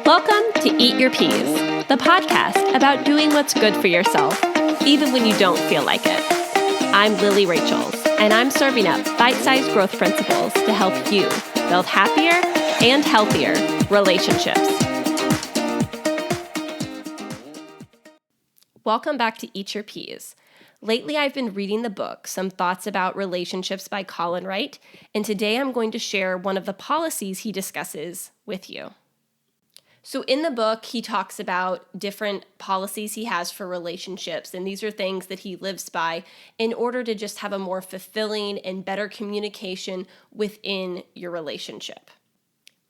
Welcome to Eat Your Peas, the podcast about doing what's good for yourself, even when you don't feel like it. I'm Lily Rachels, and I'm serving up bite-sized growth principles to help you build happier and healthier relationships. Welcome back to Eat Your Peas. Lately, I've been reading the book, Some Thoughts About Relationships by Colin Wright, and today I'm going to share one of the policies he discusses with you. So in the book, he talks about different policies he has for relationships, and these are things that he lives by in order to just have a more fulfilling and better communication within your relationship.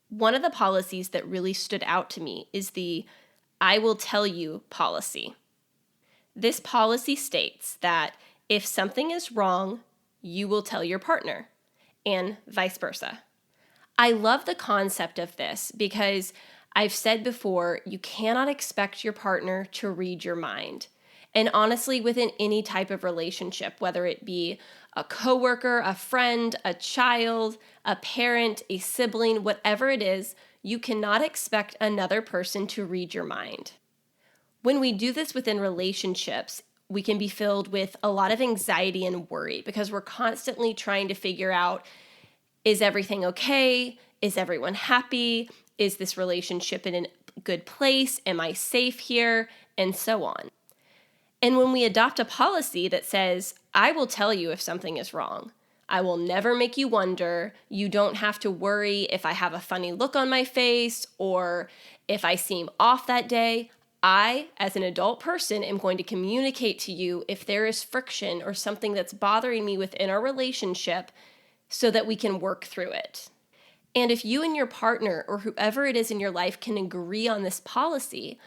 One of the policies that really stood out to me is the I will tell you policy. This policy states that if something is wrong, you will tell your partner, and vice versa. I love the concept of this because I've said before, you cannot expect your partner to read your mind. And honestly, within any type of relationship, whether it be a coworker, a friend, a child, a parent, a sibling, whatever it is, you cannot expect another person to read your mind. When we do this within relationships, we can be filled with a lot of anxiety and worry because we're constantly trying to figure out, is everything okay? Is everyone happy? Is this relationship in a good place? Am I safe here? And so on. And when we adopt a policy that says, I will tell you if something is wrong. I will never make you wonder. You don't have to worry if I have a funny look on my face or if I seem off that day. I, as an adult person, am going to communicate to you if there is friction or something that's bothering me within our relationship so that we can work through it. And if you and your partner or whoever it is in your life can agree on this policy,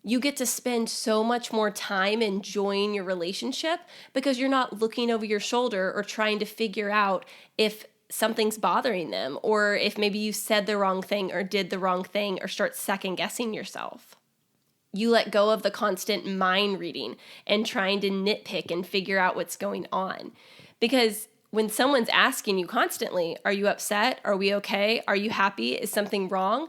you get to spend so much more time enjoying your relationship because you're not looking over your shoulder or trying to figure out if something's bothering them or if maybe you said the wrong thing or did the wrong thing or start second guessing yourself. You let go of the constant mind reading and trying to nitpick and figure out what's going on. Because when someone's asking you constantly, are you upset? Are we okay? Are you happy? Is something wrong?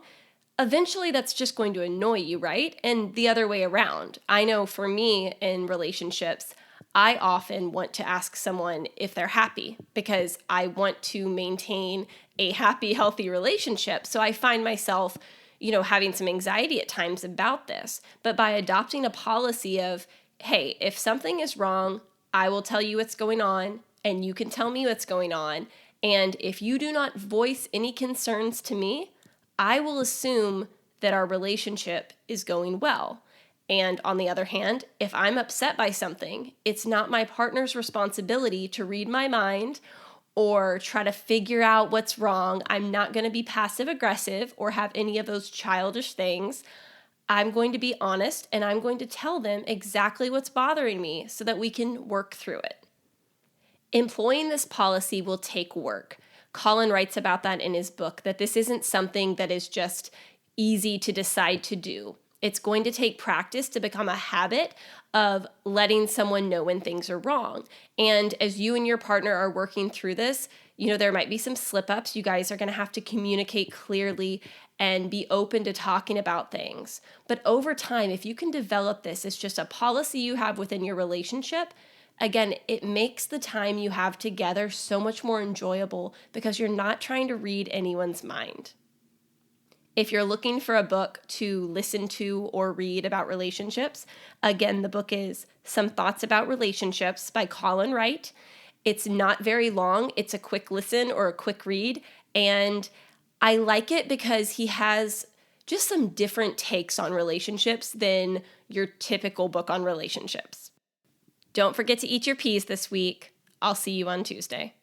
Eventually that's just going to annoy you, right? And the other way around. I know for me in relationships, I often want to ask someone if they're happy because I want to maintain a happy, healthy relationship. So I find myself having some anxiety at times about this. But by adopting a policy of, hey, if something is wrong, I will tell you what's going on, and you can tell me what's going on. And if you do not voice any concerns to me, I will assume that our relationship is going well. And on the other hand, if I'm upset by something, it's not my partner's responsibility to read my mind or try to figure out what's wrong. I'm not going to be passive aggressive or have any of those childish things. I'm going to be honest and I'm going to tell them exactly what's bothering me so that we can work through it. Employing this policy will take work. Colin writes about that in his book, that this isn't something that is just easy to decide to do. It's going to take practice to become a habit of letting someone know when things are wrong. And as you and your partner are working through this, there might be some slip-ups. You guys are going to have to communicate clearly and be open to talking about things. But over time, if you can develop this as just a policy you have within your relationship, again, it makes the time you have together so much more enjoyable because you're not trying to read anyone's mind. If you're looking for a book to listen to or read about relationships, again, the book is Some Thoughts About Relationships by Colin Wright. It's not very long. It's a quick listen or a quick read. And I like it because he has just some different takes on relationships than your typical book on relationships. Don't forget to eat your peas this week. I'll see you on Tuesday.